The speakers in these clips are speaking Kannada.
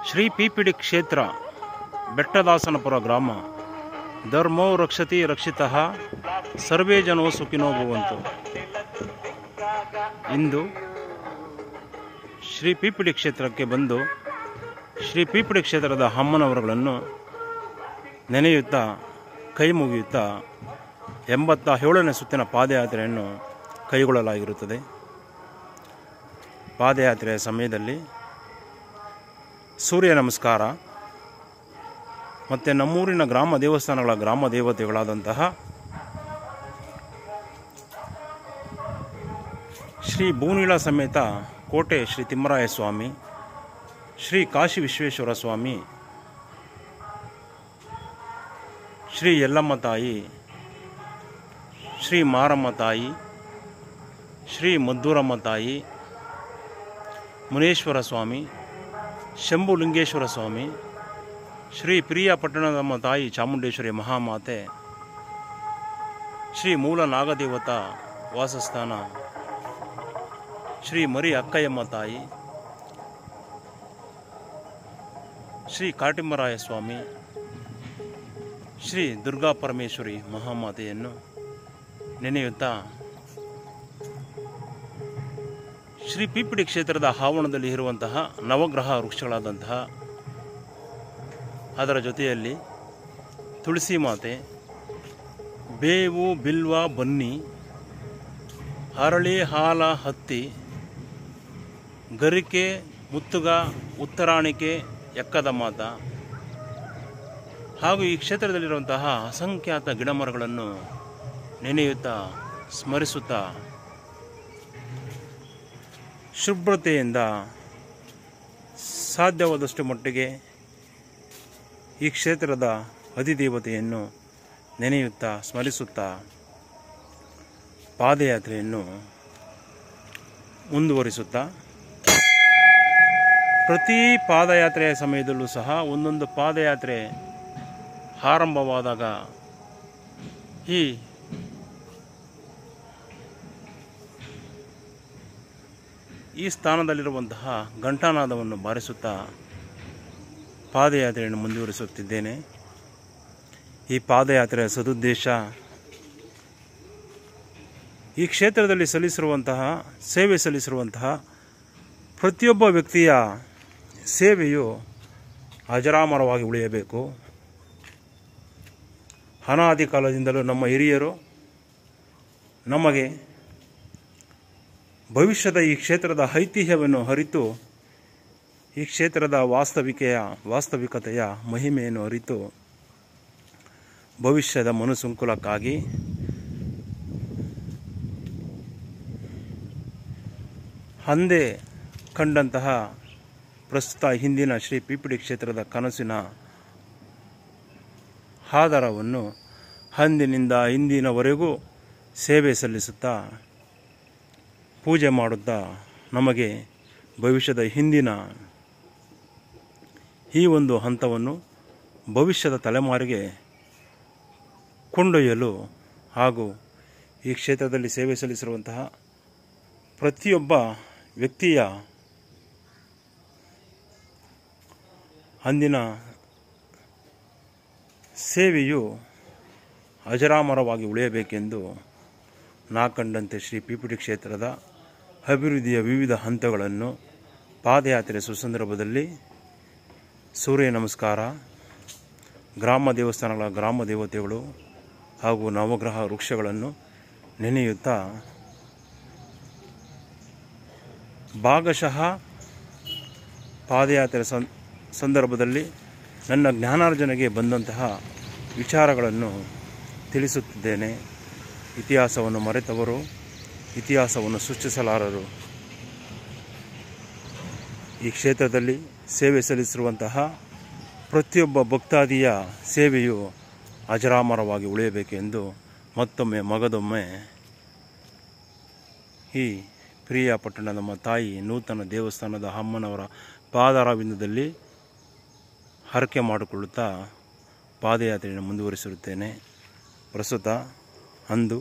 ಶ್ರೀ ಪಿಪಿಡಿ ಕ್ಷೇತ್ರ ಬೆಟ್ಟದಾಸನಪುರ ಗ್ರಾಮ. ಧರ್ಮೋ ರಕ್ಷತಿ ರಕ್ಷಿತಃ ಸರ್ವೇ ಜನೋ ಸುಖಿನೋ ಭವಂತು. ಇಂದು ಶ್ರೀ ಪಿಪಿಡಿ ಕ್ಷೇತ್ರಕ್ಕೆ ಬಂದು ಶ್ರೀ ಪಿಪಿಡಿ ಕ್ಷೇತ್ರದ ಅಮ್ಮನವರುಗಳನ್ನು ನೆನೆಯುತ್ತಾ ಕೈ ಮುಗಿಯುತ್ತಾ 87ನೇ ಸುತ್ತಿನ ಪಾದಯಾತ್ರೆಯನ್ನು ಕೈಗೊಳ್ಳಲಾಗಿರುತ್ತದೆ. ಪಾದಯಾತ್ರೆಯ ಸಮಯದಲ್ಲಿ ಸೂರ್ಯ ನಮಸ್ಕಾರ ಮತ್ತು ನಮ್ಮೂರಿನ ಗ್ರಾಮ ದೇವಸ್ಥಾನಗಳ ಗ್ರಾಮ ದೇವತೆಗಳಾದಂತಹ ಶ್ರೀ ಭೂನೀಳ ಸಮೇತ ಕೋಟೆ ಶ್ರೀ ತಿಮ್ಮರಾಯ ಸ್ವಾಮಿ, ಶ್ರೀ ಕಾಶಿ ವಿಶ್ವೇಶ್ವರ ಸ್ವಾಮಿ, ಶ್ರೀ ಯಲ್ಲಮ್ಮ ತಾಯಿ, ಶ್ರೀ ಮಾರಮ್ಮ ತಾಯಿ, ಶ್ರೀ ಮದ್ದೂರಮ್ಮ ತಾಯಿ, ಮುನೇಶ್ವರ ಸ್ವಾಮಿ, ಶಂಭುಲಿಂಗೇಶ್ವರ ಸ್ವಾಮಿ, ಶ್ರೀ ಪ್ರಿಯ ಪಟ್ಟಣದಮ್ಮ ತಾಯಿ ಚಾಮುಂಡೇಶ್ವರಿ ಮಹಾಮಾತೆ, ಶ್ರೀ ಮೂಲ ನಾಗದೇವತಾ ವಾಸಸ್ಥಾನ ಶ್ರೀ ಮರಿ ಅಕ್ಕಯ್ಯಮ್ಮ ತಾಯಿ, ಶ್ರೀ ಕಾಟಿಮ್ಮರಾಯ ಸ್ವಾಮಿ, ಶ್ರೀ ದುರ್ಗಾ ಪರಮೇಶ್ವರಿ ಮಹಾಮಾತೆಯನ್ನು ನೆನೆಯುತ್ತಾ ಶ್ರೀ ಪಿಪಿಡಿ ಕ್ಷೇತ್ರದ ಆವರಣದಲ್ಲಿ ಇರುವಂತಹ ನವಗ್ರಹ ವೃಕ್ಷಗಳಾದಂತಹ ಅದರ ಜೊತೆಯಲ್ಲಿ ತುಳಸಿ ಮಾತೆ, ಬೇವು, ಬಿಲ್ವ, ಬನ್ನಿ, ಅರಳಿ, ಹಾಲ, ಹತ್ತಿ, ಗರಿಕೆ, ಮುತ್ತುಗ, ಉತ್ತರಾಣಿಕೆ, ಎಕ್ಕದ ಮಾತ ಹಾಗೂ ಈ ಕ್ಷೇತ್ರದಲ್ಲಿರುವಂತಹ ಅಸಂಖ್ಯಾತ ಗಿಡಮರಗಳನ್ನು ನೆನೆಯುತ್ತಾ ಸ್ಮರಿಸುತ್ತಾ ಶುಭ್ರತೆಯಿಂದ ಸಾಧ್ಯವಾದಷ್ಟು ಮಟ್ಟಿಗೆ ಈ ಕ್ಷೇತ್ರದ ಅಧಿದೇವತೆಯನ್ನು ನೆನೆಯುತ್ತಾ ಸ್ಮರಿಸುತ್ತಾ ಪಾದಯಾತ್ರೆಯನ್ನು ಮುಂದುವರಿಸುತ್ತಾ ಪ್ರತಿ ಪಾದಯಾತ್ರೆಯ ಸಮಯದಲ್ಲೂ ಸಹ ಒಂದೊಂದು ಪಾದಯಾತ್ರೆ ಆರಂಭವಾದಾಗ ಈ ಸ್ಥಾನದಲ್ಲಿರುವಂತಹ ಘಂಟಾನಾದವನ್ನು ಬಾರಿಸುತ್ತಾ ಪಾದಯಾತ್ರೆಯನ್ನು ಮುಂದುವರಿಸುತ್ತಿದ್ದೇನೆ. ಈ ಪಾದಯಾತ್ರೆಯ ಸದುದ್ದೇಶ ಈ ಕ್ಷೇತ್ರದಲ್ಲಿ ಸೇವೆ ಸಲ್ಲಿಸಿರುವಂತಹ ಪ್ರತಿಯೊಬ್ಬ ವ್ಯಕ್ತಿಯ ಸೇವೆಯು ಅಜರಾಮರವಾಗಿ ಉಳಿಯಬೇಕು. ಅನಾದಿ ಕಾಲದಿಂದಲೂ ನಮ್ಮ ಹಿರಿಯರು ನಮಗೆ ಭವಿಷ್ಯದ ಈ ಕ್ಷೇತ್ರದ ಐತಿಹ್ಯವನ್ನು ಅರಿತು ಈ ಕ್ಷೇತ್ರದ ವಾಸ್ತವಿಕತೆಯ ಮಹಿಮೆಯನ್ನು ಅರಿತು ಭವಿಷ್ಯದ ಮನುಸಂಕುಲಕ್ಕಾಗಿ ಅಂದೇ ಕಂಡಂತಹ ಪ್ರಸ್ತುತ ಹಿಂದಿನ ಶ್ರೀ ಪಿಪಿಡಿ ಕ್ಷೇತ್ರದ ಕನಸಿನ ಆಧಾರವನ್ನು ಅಂದಿನಿಂದ ಇಂದಿನವರೆಗೂ ಸೇವೆ ಸಲ್ಲಿಸುತ್ತಾ ಪೂಜೆ ಮಾಡುತ್ತಾ ನಮಗೆ ಭವಿಷ್ಯದ ಹಿಂದಿನ ಈ ಒಂದು ಹಂತವನ್ನು ಭವಿಷ್ಯದ ತಲೆಮಾರಿಗೆ ಕೊಂಡೊಯ್ಯಲು ಹಾಗೂ ಈ ಕ್ಷೇತ್ರದಲ್ಲಿ ಸೇವೆ ಸಲ್ಲಿಸಿರುವಂತಹ ಪ್ರತಿಯೊಬ್ಬ ವ್ಯಕ್ತಿಯ ಅಂದಿನ ಸೇವೆಯು ಅಜರಾಮರವಾಗಿ ಉಳಿಯಬೇಕೆಂದು ನಾ ಕಂಡಂತೆ ಶ್ರೀ ಪಿಪಿಡಿ ಕ್ಷೇತ್ರದ ಅಭಿವೃದ್ಧಿಯ ವಿವಿಧ ಹಂತಗಳನ್ನು ಪಾದಯಾತ್ರೆ ಸುಸಂದರ್ಭದಲ್ಲಿ ಸೂರ್ಯ ನಮಸ್ಕಾರ, ಗ್ರಾಮ ದೇವಸ್ಥಾನಗಳ ಗ್ರಾಮ ದೇವತೆಗಳು ಹಾಗೂ ನವಗ್ರಹ ವೃಕ್ಷಗಳನ್ನು ನೆನೆಯುತ್ತಾ ಭಾಗಶಃ ಪಾದಯಾತ್ರೆ ಸಂದರ್ಭದಲ್ಲಿ ನನ್ನ ಜ್ಞಾನಾರ್ಜನೆಗೆ ಬಂದಂತಹ ವಿಚಾರಗಳನ್ನು ತಿಳಿಸುತ್ತಿದ್ದೇನೆ. ಇತಿಹಾಸವನ್ನು ಮರೆತವರು ಇತಿಹಾಸವನ್ನು ಸೃಷ್ಟಿಸಲಾರರು. ಈ ಕ್ಷೇತ್ರದಲ್ಲಿ ಸೇವೆ ಸಲ್ಲಿಸಿರುವಂತಹ ಪ್ರತಿಯೊಬ್ಬ ಭಕ್ತಾದಿಯ ಸೇವೆಯು ಅಜರಾಮರವಾಗಿ ಉಳಿಯಬೇಕೆಂದು ಮತ್ತೊಮ್ಮೆ ಮಗದೊಮ್ಮೆ ಈ ಪ್ರಿಯ ಪಟ್ಟಣದ ತಾಯಿ ನೂತನ ದೇವಸ್ಥಾನದ ಅಮ್ಮನವರ ಪಾದಾರವಿಂದದಲ್ಲಿ ಹರಕೆ ಮಾಡಿಕೊಳ್ಳುತ್ತಾ ಪಾದಯಾತ್ರೆಯನ್ನು ಮುಂದುವರಿಸಿರುತ್ತೇನೆ. ಪ್ರಸ್ತುತ ಅಂದು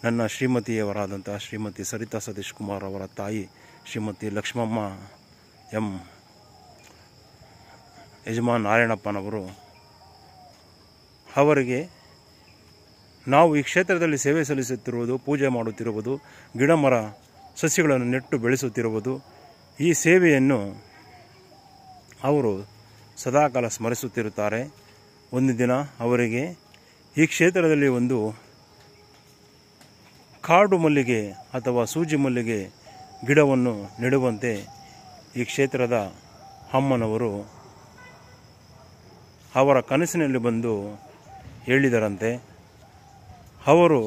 ನನ್ನ ಶ್ರೀಮತಿಯವರಾದಂಥ ಶ್ರೀಮತಿ ಸರಿತಾ ಸತೀಶ್ ಕುಮಾರ್ ಅವರ ತಾಯಿ ಶ್ರೀಮತಿ ಲಕ್ಷ್ಮಮ್ಮ ಎಂ ಯಜಮಾನ್ ನಾರಾಯಣಪ್ಪನವರು. ಅವರಿಗೆ ನಾವು ಈ ಕ್ಷೇತ್ರದಲ್ಲಿ ಸೇವೆ ಸಲ್ಲಿಸುತ್ತಿರುವುದು, ಪೂಜೆ ಮಾಡುತ್ತಿರುವುದು, ಗಿಡ ಮರ ಸಸ್ಯಗಳನ್ನು ನೆಟ್ಟು ಬೆಳೆಸುತ್ತಿರುವುದು, ಈ ಸೇವೆಯನ್ನು ಅವರು ಸದಾಕಾಲ ಸ್ಮರಿಸುತ್ತಿರುತ್ತಾರೆ. ಒಂದು ದಿನ ಅವರಿಗೆ ಈ ಕ್ಷೇತ್ರದಲ್ಲಿ ಒಂದು ಕಾಡು ಮಲ್ಲಿಗೆ ಅಥವಾ ಸೂಜಿ ಮಲ್ಲಿಗೆ ಗಿಡವನ್ನು ನೆಡುವಂತೆ ಈ ಕ್ಷೇತ್ರದ ಅಮ್ಮನವರು ಅವರ ಕನಸಿನಲ್ಲಿ ಬಂದು ಹೇಳಿದರಂತೆ. ಅವರು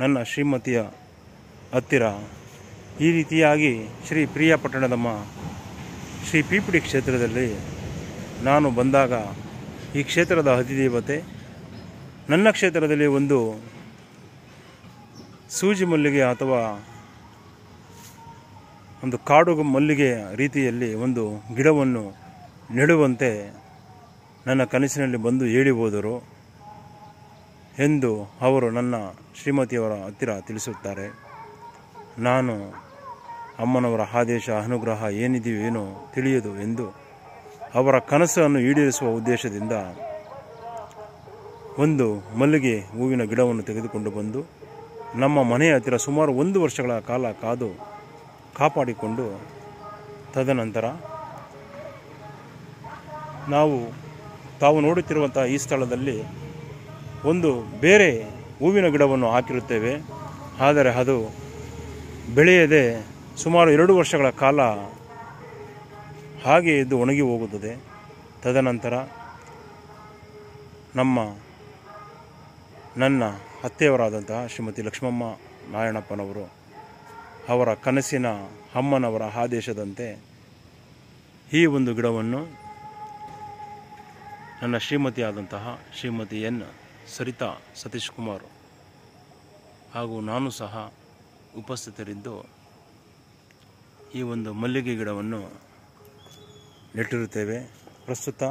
ನನ್ನ ಶ್ರೀಮತಿಯ ಹತ್ತಿರ ಈ ರೀತಿಯಾಗಿ ಶ್ರೀ ಪ್ರಿಯಾಪಟ್ಟಣದಮ್ಮ ಶ್ರೀ ಪಿಪಿಡಿ ಕ್ಷೇತ್ರದಲ್ಲಿ ನಾನು ಬಂದಾಗ ಈ ಕ್ಷೇತ್ರದ ಅಧಿದೇವತೆ ನನ್ನ ಕ್ಷೇತ್ರದಲ್ಲಿ ಒಂದು ಸೂಜಿ ಮಲ್ಲಿಗೆ ಅಥವಾ ಒಂದು ಕಾಡು ಮಲ್ಲಿಗೆ ರೀತಿಯಲ್ಲಿ ಒಂದು ಗಿಡವನ್ನು ನೆಡುವಂತೆ ನನ್ನ ಕನಸಿನಲ್ಲಿ ಬಂದು ಹೇಳಿ ಹೋದರು ಎಂದು ಅವರು ನನ್ನ ಶ್ರೀಮತಿಯವರ ಹತ್ತಿರ ತಿಳಿಸುತ್ತಾರೆ. ನಾನು ಅಮ್ಮನವರ ಆದೇಶ ಅನುಗ್ರಹ ಏನಿದೆಯೋ ಏನೋ ತಿಳಿಯದು ಎಂದು ಅವರ ಕನಸನ್ನು ಈಡೇರಿಸುವ ಉದ್ದೇಶದಿಂದ ಒಂದು ಮಲ್ಲಿಗೆ ಹೂವಿನ ಗಿಡವನ್ನು ತೆಗೆದುಕೊಂಡು ಬಂದು ನಮ್ಮ ಮನೆಯ ಹತ್ತಿರ ಸುಮಾರು 1 ವರ್ಷಗಳ ಕಾಲ ಕಾದು ಕಾಪಾಡಿಕೊಂಡು, ತದನಂತರ ತಾವು ನೋಡುತ್ತಿರುವಂಥ ಈ ಸ್ಥಳದಲ್ಲಿ ಒಂದು ಬೇರೆ ಹೂವಿನ ಗಿಡವನ್ನು ಹಾಕಿರುತ್ತೇವೆ. ಆದರೆ ಅದು ಬೆಳೆಯದೆ ಸುಮಾರು 2 ವರ್ಷಗಳ ಕಾಲ ಹಾಗೆ ಇದು ಒಣಗಿ ಹೋಗುತ್ತದೆ. ತದನಂತರ ನನ್ನ ಅತ್ತೆಯವರಾದಂತಹ ಶ್ರೀಮತಿ ಲಕ್ಷ್ಮಮ್ಮ ನಾರಾಯಣಪ್ಪನವರು ಅವರ ಕನಸಿನ ಅಮ್ಮನವರ ಆದೇಶದಂತೆ ಈ ಒಂದು ಗಿಡವನ್ನು ನನ್ನ ಶ್ರೀಮತಿಯಾದಂತಹ ಶ್ರೀಮತಿ ಎನ್ ಸರಿತಾ ಸತೀಶ್ ಕುಮಾರ್ ಹಾಗೂ ನಾನು ಸಹ ಉಪಸ್ಥಿತರಿದ್ದು ಈ ಒಂದು ಮಲ್ಲಿಗೆ ಗಿಡವನ್ನು ನೆಟ್ಟಿರುತ್ತೇವೆ. ಪ್ರಸ್ತುತ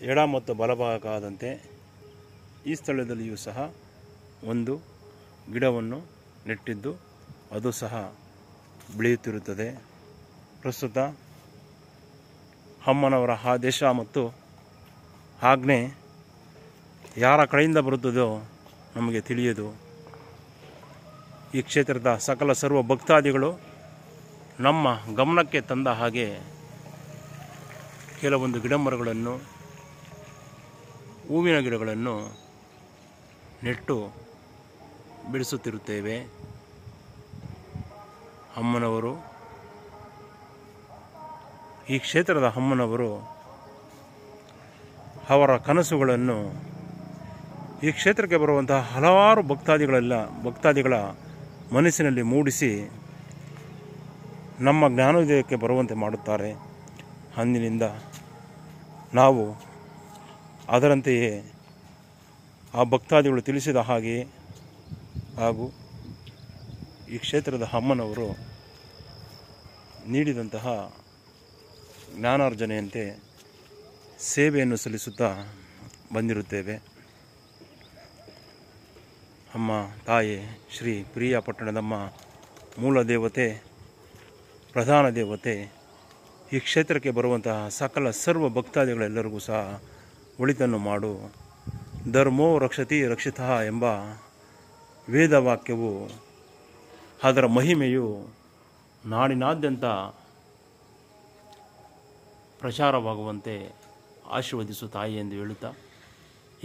ಎಡ ಮತ್ತು ಬಲಭಾಗದಂತೆ ಈ ಸ್ಥಳದಲ್ಲಿಯೂ ಸಹ ಒಂದು ಗಿಡವನ್ನು ನೆಟ್ಟಿದ್ದು ಅದು ಸಹ ಬೆಳೆಯುತ್ತಿರುತ್ತದೆ. ಪ್ರಸ್ತುತ ಅಮ್ಮನವರ ಆದೇಶ ಮತ್ತು ಆಜ್ಞೆ ಯಾರ ಕಡೆಯಿಂದ ಬರುತ್ತದೋ ನಮಗೆ ತಿಳಿಯದು. ಈ ಕ್ಷೇತ್ರದ ಸಕಲ ಸರ್ವ ಭಕ್ತಾದಿಗಳು ನಮ್ಮ ಗಮನಕ್ಕೆ ತಂದ ಹಾಗೆ ಕೆಲವೊಂದು ಗಿಡಮರಗಳನ್ನು, ಹೂವಿನ ಗಿಡಗಳನ್ನು ನೆಟ್ಟು ಬೆಳೆಸುತ್ತಿರುತ್ತೇವೆ. ಅಮ್ಮನವರು, ಈ ಕ್ಷೇತ್ರದ ಅಮ್ಮನವರು ಅವರ ಕನಸುಗಳನ್ನು ಈ ಕ್ಷೇತ್ರಕ್ಕೆ ಬರುವಂತಹ ಹಲವಾರು ಭಕ್ತಾದಿಗಳ ಮನಸ್ಸಿನಲ್ಲಿ ಮೂಡಿಸಿ ನಮ್ಮ ಜ್ಞಾನೋದಯಕ್ಕೆ ಬರುವಂತೆ ಮಾಡುತ್ತಾರೆ. ಅಂದಿನಿಂದ ನಾವು ಅದರಂತೆಯೇ ಆ ಭಕ್ತಾದಿಗಳು ತಿಳಿಸಿದ ಹಾಗೆ ಹಾಗೂ ಈ ಕ್ಷೇತ್ರದ ಅಮ್ಮನವರು ನೀಡಿದಂತಹ ಜ್ಞಾನಾರ್ಜನೆಯಂತೆ ಸೇವೆಯನ್ನು ಸಲ್ಲಿಸುತ್ತಾ ಬಂದಿರುತ್ತೇವೆ. ಅಮ್ಮ ತಾಯಿ ಶ್ರೀ ಪ್ರಿಯಾಪಟ್ಟಣದಮ್ಮ ಮೂಲ ದೇವತೆ, ಪ್ರಧಾನ ದೇವತೆ, ಈ ಕ್ಷೇತ್ರಕ್ಕೆ ಬರುವಂತಹ ಸಕಲ ಸರ್ವ ಭಕ್ತಾದಿಗಳೆಲ್ಲರಿಗೂ ಸಹ ಒಳಿತನ್ನು ಮಾಡು. ಧರ್ಮೋ ರಕ್ಷತಿ ರಕ್ಷಿತಃ ಎಂಬ ವೇದವಾಕ್ಯವು, ಅದರ ಮಹಿಮೆಯು ನಾಡಿನಾದ್ಯಂತ ಪ್ರಚಾರವಾಗುವಂತೆ ಆಶೀರ್ವದಿಸು ತಾಯಿ ಎಂದು ಹೇಳುತ್ತಾ,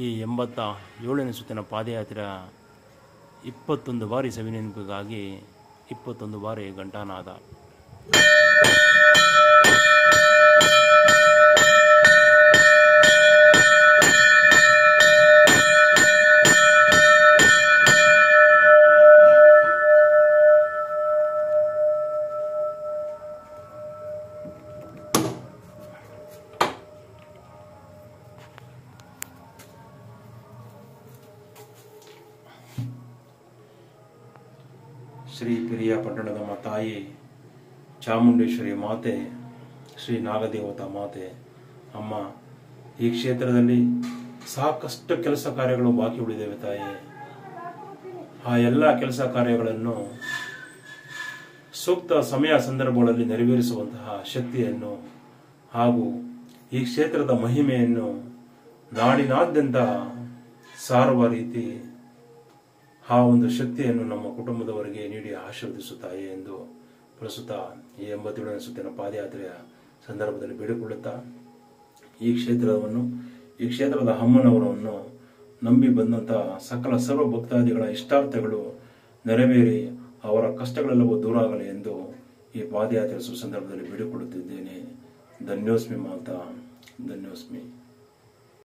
ಈ 87ನೇ ಸುತ್ತಿನ ಪಾದಯಾತ್ರೆಯ 21 ಬಾರಿ ಸವಿನೆನಪಿಗಾಗಿ 21 ಬಾರಿ ಘಂಟಾನಾದ. ಶ್ರೀ ಪ್ರಿಯಾಪಟ್ಟಣದಮ್ಮ ತಾಯಿ ಚಾಮುಂಡೇಶ್ವರಿ ಮಾತೆ, ಶ್ರೀ ನಾಗದೇವತಾ ಮಾತೆ ಅಮ್ಮ, ಈ ಕ್ಷೇತ್ರದಲ್ಲಿ ಸಾಕಷ್ಟು ಕೆಲಸ ಕಾರ್ಯಗಳು ಬಾಕಿ ಉಳಿದೇವೆ ತಾಯಿ. ಆ ಎಲ್ಲ ಕೆಲಸ ಕಾರ್ಯಗಳನ್ನು ಸೂಕ್ತ ಸಮಯ ಸಂದರ್ಭಗಳಲ್ಲಿ ನೆರವೇರಿಸುವಂತಹ ಶಕ್ತಿಯನ್ನು ಹಾಗೂ ಈ ಕ್ಷೇತ್ರದ ಮಹಿಮೆಯನ್ನು ನಾಡಿನಾದ್ಯಂತ ಸಾರುವ ರೀತಿ ಆ ಒಂದು ಶಕ್ತಿಯನ್ನು ನಮ್ಮ ಕುಟುಂಬದವರಿಗೆ ನೀಡಿ ಆಶೀರ್ವದಿಸುತ್ತಾಯೆ ಎಂದು ಪ್ರಸ್ತುತ ಈ 87ನೇ ಸುತ್ತಿನ ಪಾದಯಾತ್ರೆಯ ಸಂದರ್ಭದಲ್ಲಿ ಬೇಡಿಕೊಳ್ಳುತ್ತಾ ಈ ಕ್ಷೇತ್ರದ ಅಮ್ಮನವರನ್ನು ನಂಬಿ ಬಂದಂತಹ ಸಕಲ ಸರ್ವ ಭಕ್ತಾದಿಗಳ ಇಷ್ಟಾರ್ಥಗಳು ನೆರವೇರಿ ಅವರ ಕಷ್ಟಗಳೆಲ್ಲವೂ ದೂರ ಆಗಲಿ ಎಂದು ಈ ಪಾದಯಾತ್ರೆ ಸಂದರ್ಭದಲ್ಲಿ ಬೇಡಿಕೊಳ್ಳುತ್ತಿದ್ದೇನೆ. ಧನ್ಯೋಸ್ಮಿ ಮಾತಾ, ಧನ್ಯೋಸ್ಮಿ.